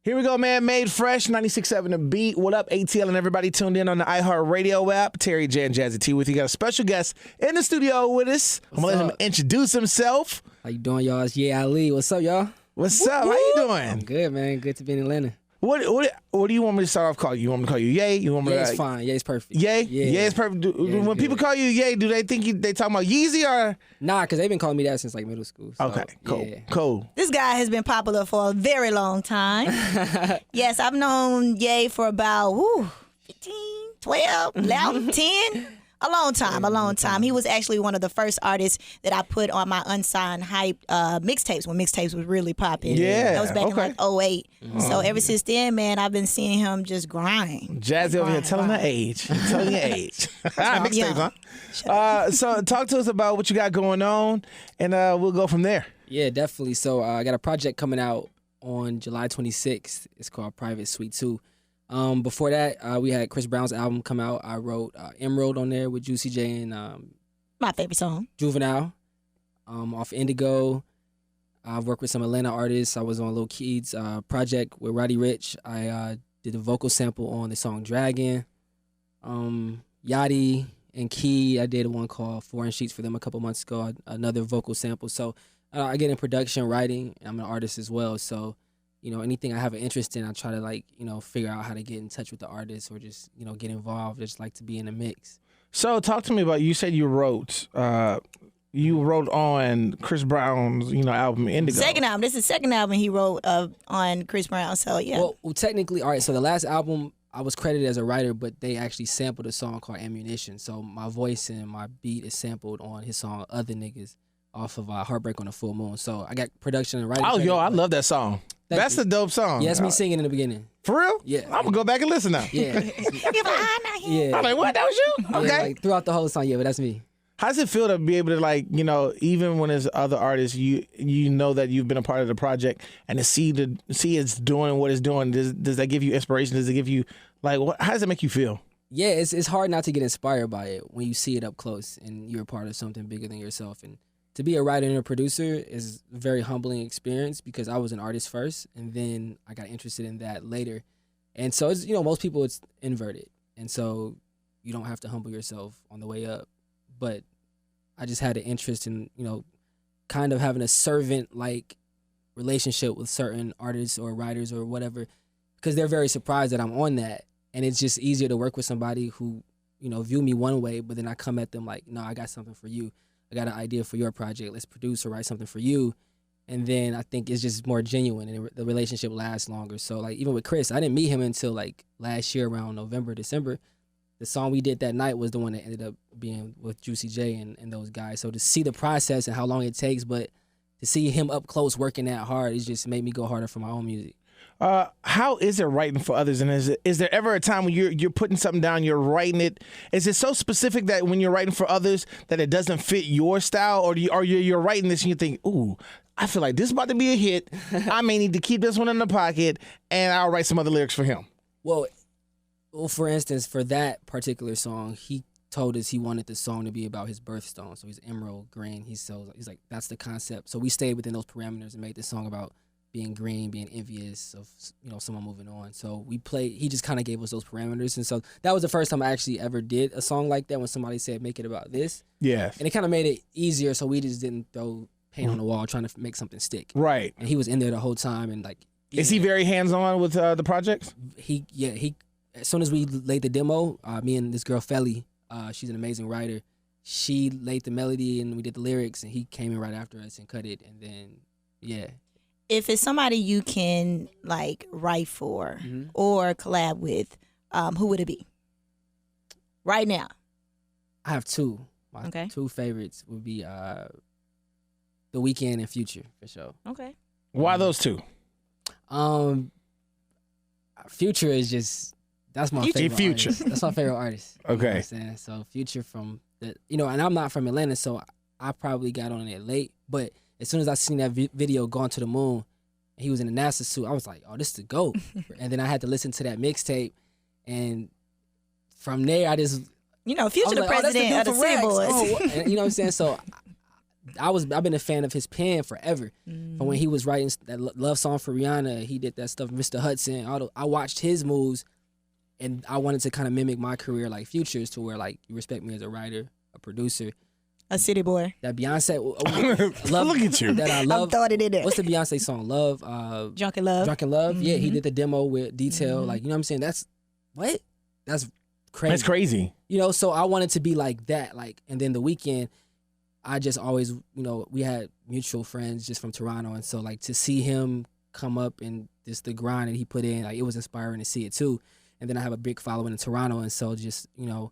Here we go, man. Made Fresh, 96.7 The Beat. What up, ATL and everybody tuned in on the iHeartRadio app. Terry J and Jazzy T with you. Got a special guest in the studio with us. I'm going to let him introduce himself. How you doing, y'all? It's Ye Ali. What's up, y'all? What's up? How you doing? I'm good, man. Good to be in Atlanta. What do you want me to start off calling you? You want me to call you Ye? You want me Ye's fine. Ye's perfect. Ye? Yeah. Ye is perfect. When good. people call you Ye, do they think they talking about Yeezy or? Nah, because they've been calling me that since like middle school. So, Okay, cool, yeah. cool. This guy has been popular for a very long time. Yes, I've known Ye for about 15, 12, 11, 10. A long time. He was actually one of the first artists that I put on my unsigned hype mixtapes when mixtapes was really popping. Yeah, that was back okay. in like 08. So ever since then, man, I've been seeing him just grind. Jazzy over here telling her age. Telling your age. Mixtapes, huh? So talk to us about what you got going on, and we'll go from there. Yeah, definitely. So I got a project coming out on July 26th. It's called Private Suite 2. Before that, we had Chris Brown's album come out. I wrote Emerald on there with Juicy J and My favorite song. Juvenile off Indigo. I've worked with some Atlanta artists. I was on Lil Keed's project with Roddy Ricch. I did a vocal sample on the song Dragon. Yachty and Key, I did one called Foreign Sheets for them a couple months ago, another vocal sample. So I get in production, writing. I'm an artist as well, so anything I have an interest in, I try to figure out how to get in touch with the artist or just, get involved. I just like to be in the mix. So talk to me about, you said you wrote on Chris Brown's, album Indigo. Second album. This is the second album he wrote on Chris Brown. So yeah. Well, technically, all right. So the last album, I was credited as a writer, but they actually sampled a song called Ammunition. So my voice and my beat is sampled on his song Other Niggas off of Heartbreak on the Full Moon. So I got production and writing. Oh, credit, I love that song. That's a dope song. Yeah, that's me singing in the beginning. For real? Yeah. I'm going to go back and listen now. Yeah. Yeah. I'm like, what? That was you? Yeah, Okay. like, throughout the whole song, yeah, but that's me. How does it feel to be able to even when there's other artists, you know that you've been a part of the project and to see it's doing what it's doing, does that give you inspiration? Does it give you, how does it make you feel? Yeah, it's hard not to get inspired by it when you see it up close and you're a part of something bigger than yourself. And to be a writer and a producer is a very humbling experience because I was an artist first and then I got interested in that later. And so it's, most people it's inverted. And so you don't have to humble yourself on the way up. But I just had an interest in, kind of having a servant-like relationship with certain artists or writers or whatever, because they're very surprised that I'm on that. And it's just easier to work with somebody who, view me one way, but then I come at them like, no, I got something for you. I got an idea for your project. Let's produce or write something for you. And then I think it's just more genuine and the relationship lasts longer. So even with Chris, I didn't meet him until last year around November, December. The song we did that night was the one that ended up being with Juicy J and those guys. So to see the process and how long it takes, but to see him up close working that hard, it just made me go harder for my own music. How is it writing for others? And is there ever a time when you're putting something down, you're writing it? Is it so specific that when you're writing for others that it doesn't fit your style, or you're writing this and you think, ooh, I feel like this is about to be a hit. I may need to keep this one in the pocket, and I'll write some other lyrics for him. Well, for instance, for that particular song, he told us he wanted the song to be about his birthstone. So he's emerald green. He's like, that's the concept. So we stayed within those parameters and made the song about being green, being envious of someone moving on. So he just kind of gave us those parameters. And so that was the first time I actually ever did a song like that, when somebody said, make it about this. Yes. And it kind of made it easier, so we just didn't throw paint on the wall trying to make something stick. Right. And he was in there the whole time. And is he very hands-on with the projects? He as soon as we laid the demo, me and this girl, Felly, she's an amazing writer. She laid the melody and we did the lyrics, and he came in right after us and cut it. And then, yeah. If it's somebody you can write for or collab with, who would it be? Right now. I have two. My two favorites would be The Weeknd and Future, for sure. Okay. Why those two? Future is just, that's my favorite Future. artist. That's my favorite artist. Okay. You know what I'm saying? So Future from the, and I'm not from Atlanta, so I probably got on it late, but as soon as I seen that video, Gone to the Moon, and he was in a NASA suit, I was like, oh, this is the GOAT. And then I had to listen to that mixtape, and from there, I just... Future the president of the City Boys. And, you know what I'm saying? So I've been a fan of his pen forever. From when he was writing that love song for Rihanna, he did that stuff, Mr. Hudson. I watched his moves, and I wanted to kind of mimic my career like Future's, to where like you respect me as a writer, a producer. A city boy. That Beyonce, love, Look at you. that I love. I'm throwing it in there. What's the Beyonce song? Love. Drunken Love. Drunken Love. Yeah, he did the demo with detail. Like, you know what I'm saying? That's crazy. That's crazy. You know, so I wanted to be like that. Like, and then The Weeknd, I just always, we had mutual friends just from Toronto, and so like to see him come up and just the grind that he put in, like it was inspiring to see it too. And then I have a big following in Toronto, and so just we work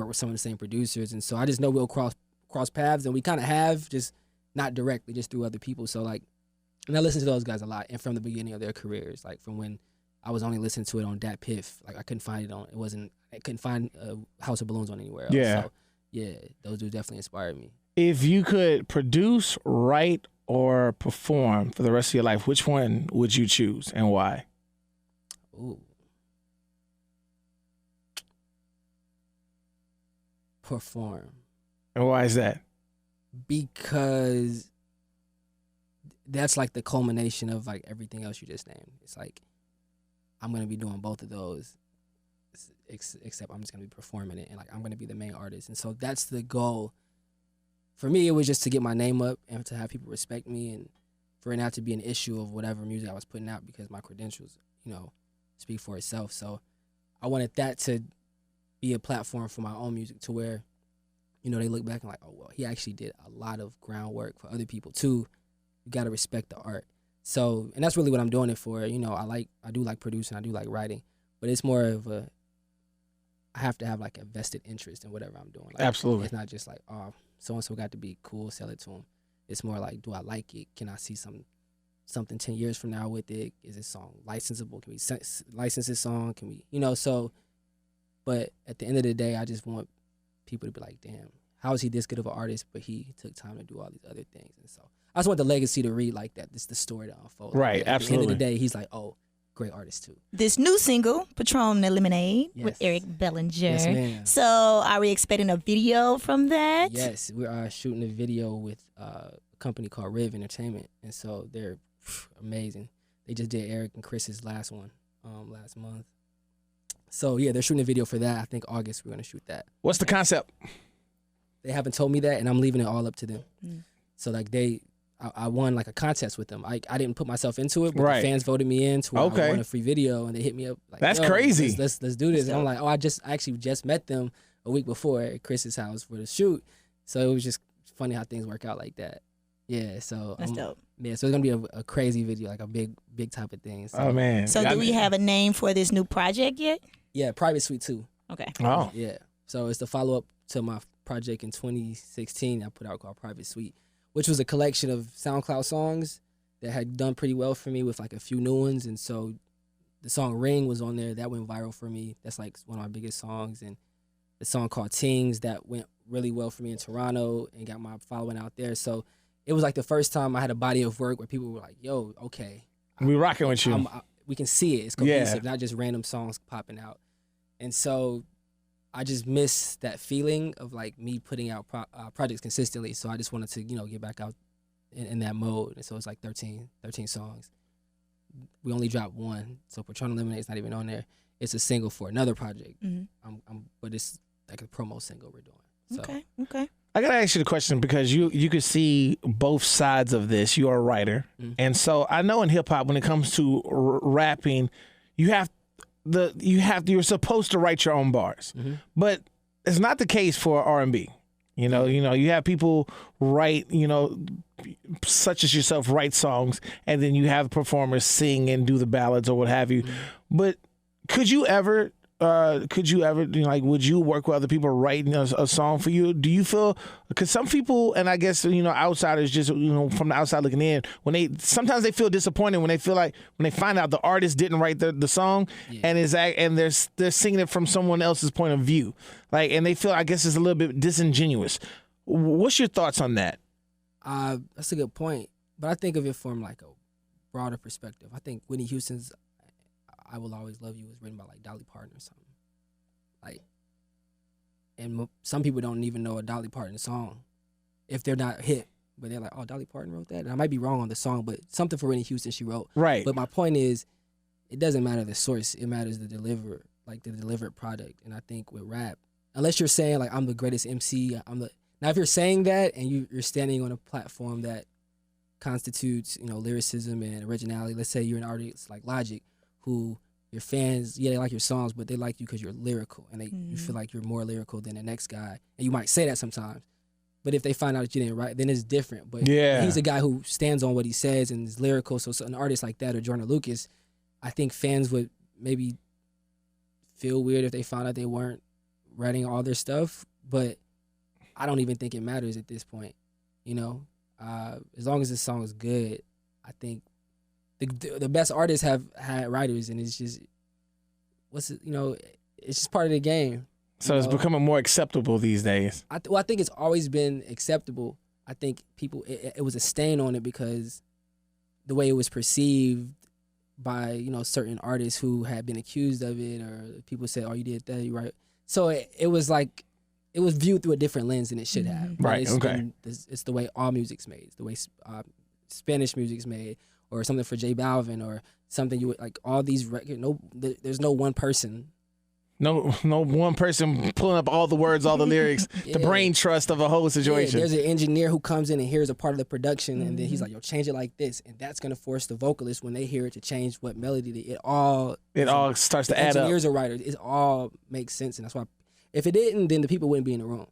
with some of the same producers, and so I just know we'll cross paths, and we kind of have, just not directly, just through other people. So like, and I listen to those guys a lot, and from the beginning of their careers, like from when I was only listening to it on Dat Piff, like I couldn't find I couldn't find House of Balloons on anywhere else. Yeah. So yeah, those dudes definitely inspired me. If you could produce, write, or perform for the rest of your life, which one would you choose and why? Ooh. Perform. And why is that? Because that's like the culmination of like everything else you just named. It's like I'm going to be doing both of those, except I'm just going to be performing it, and like I'm going to be the main artist. And so that's the goal. For me, it was just to get my name up and to have people respect me, and for it not to be an issue of whatever music I was putting out, because my credentials, speak for itself. So I wanted that to be a platform for my own music, to where, they look back and like, oh, well, he actually did a lot of groundwork for other people too. You got to respect the art. So, and that's really what I'm doing it for. I do like producing, I do like writing, but it's more of I have to have like a vested interest in whatever I'm doing. Like, Absolutely. It's not just like, oh, so-and-so got to be cool, sell it to him. It's more like, do I like it? Can I see something 10 years from now with it? Is this song licensable? Can we license this song? Can we, but at the end of the day, I just want people to be like, damn, how is he this good of an artist, but he took time to do all these other things? And so I just want the legacy to read like that. This is the story to unfold. Right, Like, absolutely. At the end of the day, he's like, oh, great artist too. This new single, Patron Lemonade, with Yes. Eric Bellinger. Yes, ma'am. So are we expecting a video from that? Yes, we're shooting a video with a company called Riv Entertainment, and so they're amazing. They just did Eric and Chris's last one last month. So yeah, they're shooting a video for that. I think August we're gonna shoot that. What's the concept? They haven't told me that, and I'm leaving it all up to them. Mm. So like I won like a contest with them. I didn't put myself into it, but Right. the fans voted me in to where Okay. I won a free video, and they hit me up like, That's "Yo, crazy. Let's do this." And I'm like, oh, I actually just met them a week before at Chris's house for the shoot. So it was just funny how things work out like that. Yeah, so That's dope. yeah, so it's gonna be a crazy video, like a big type of thing. So, Oh man. So do we have a name for this new project yet? yeah, Private Suite 2. Okay. Oh. Yeah. So it's the follow up to my project in 2016 I put out called Private Suite, which was a collection of SoundCloud songs that had done pretty well for me with like a few new ones. And so the song Ring was on there. That went viral for me. That's like one of my biggest songs. And the song called Tings that went really well for me in Toronto and got my following out there. So it was like the first time I had a body of work where people were like, yo, okay. We rocking with you. We can see it. It's cohesive, not just random songs popping out. And so I just miss that feeling of like me putting out projects consistently. So I just wanted to, get back out in that mode. And so it's like 13 songs. We only dropped one. So Patron Lemonade's not even on there. It's a single for another project. Mm-hmm. But it's like a promo single we're doing. So. Okay. I gotta ask you the question because you could see both sides of this. You're a writer, and so I know in hip hop when it comes to rapping, you're supposed to write your own bars, but it's not the case for R&B. You have people write, such as yourself, write songs, and then you have performers sing and do the ballads or what have you. But could you ever would you work with other people writing a song for you? Do you feel, because some people, and I guess, outsiders just, from the outside looking in, sometimes they feel disappointed when they find out the artist didn't write the song and they're singing it from someone else's point of view. And they feel, I guess, it's a little bit disingenuous. What's your thoughts on that? That's a good point. But I think of it from like a broader perspective. I think Whitney Houston's I Will Always Love You was written by like Dolly Parton or something. And some people don't even know a Dolly Parton song. if they're not hip. But they're like, oh, Dolly Parton wrote that? And I might be wrong on the song, but something for Whitney Houston she wrote. Right. But my point is, it doesn't matter the source. It matters the delivered product. And I think with rap, unless you're saying, like, I'm the greatest MC, now if you're saying that and you're standing on a platform that constitutes, lyricism and originality, let's say you're an artist like Logic, who your fans, they like your songs, but they like you because you're lyrical. And you feel like you're more lyrical than the next guy. And you might say that sometimes. But if they find out that you didn't write, then it's different. But he's a guy who stands on what he says and is lyrical. So an artist like that or Jordan Lucas, I think fans would maybe feel weird if they found out they weren't writing all their stuff. But I don't even think it matters at this point. As long as the song is good, I think the best artists have had writers, and it's just it's just part of the game. So it's becoming more acceptable these days. I think it's always been acceptable. I think people, it was a stain on it because the way it was perceived by, certain artists who had been accused of it, or people said, oh, you did that, you right. So it was like, it was viewed through a different lens than it should have. Right, okay. It's the way all music's made. It's the way Spanish music's made, or something for J Balvin, or something you would, like all these records, there's no one person. No one person pulling up all the words, all the lyrics, the brain trust of a whole situation. There's an engineer who comes in and hears a part of the production, and then he's like, yo, change it like this. And that's going to force the vocalist, when they hear it, to change what melody. It all starts to add up. Engineers or writers, it all makes sense. And that's why, if it didn't, then the people wouldn't be in the room.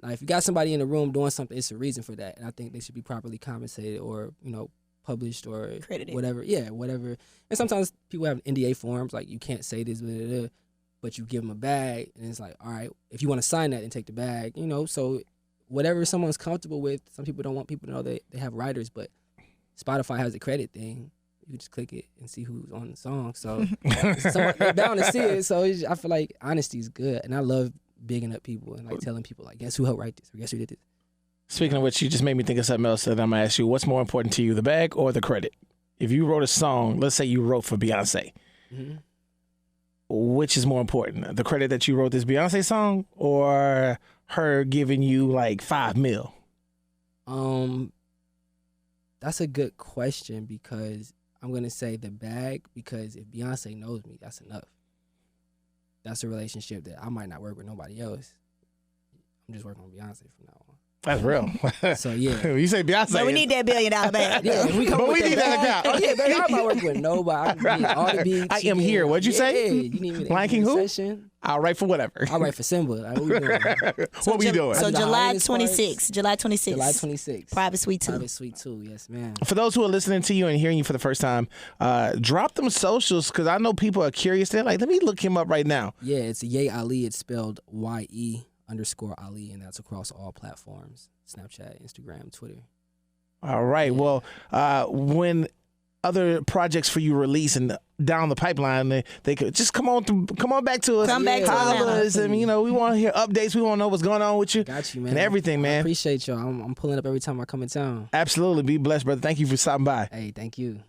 Now, if you got somebody in the room doing something, it's a reason for that. And I think they should be properly compensated, or, published, or credited. Whatever. Yeah, whatever. And sometimes people have NDA forms, like, you can't say this, but you give them a bag, and it's like, all right, if you want to sign that, then take the bag, so whatever someone's comfortable with. Some people don't want people to know they have writers, but Spotify has a credit thing. You just click it and see who's on the song. So they're bound to see it. So I feel like honesty is good, and I love bigging up people and like telling people, like, guess who helped write this, or guess who did this. Speaking of which, you just made me think of something else that I'm going to ask you. What's more important to you, the bag or the credit? If you wrote a song, let's say you wrote for Beyonce, which is more important, the credit that you wrote this Beyonce song, or her giving you like $5 million? That's a good question, because I'm gonna say the bag, because if Beyonce knows me, that's enough. That's a relationship that I might not work with nobody else. I'm just working on Beyonce from now on. That's real. So yeah, you say Beyonce, but we need that $1 billion bag. Yeah, but we need that account. Oh yeah, baby, I'm not working with nobody. I need all the beats. I am here. What'd you say? Yeah, you need me to Lion King who? Session. I'll write for whatever. I'll write for Simba. Like, what we doing? What we doing? So July 26th. July 26th. Private Suite 2. Private Suite 2. Yes, ma'am. For those who are listening to you and hearing you for the first time, drop them socials, because I know people are curious. They're like, let me look him up right now. Yeah, it's Ye Ali. It's spelled YE_Ali, and that's across all platforms: Snapchat, Instagram, Twitter. All right. Yeah. Well, when other projects for you release and down the pipeline, they could just come on back to us. Come back to us. And, we want to hear updates. We want to know what's going on with you. Got you, man. And everything, man. I appreciate y'all. I'm pulling up every time I come in town. Absolutely. Be blessed, brother. Thank you for stopping by. Hey, thank you.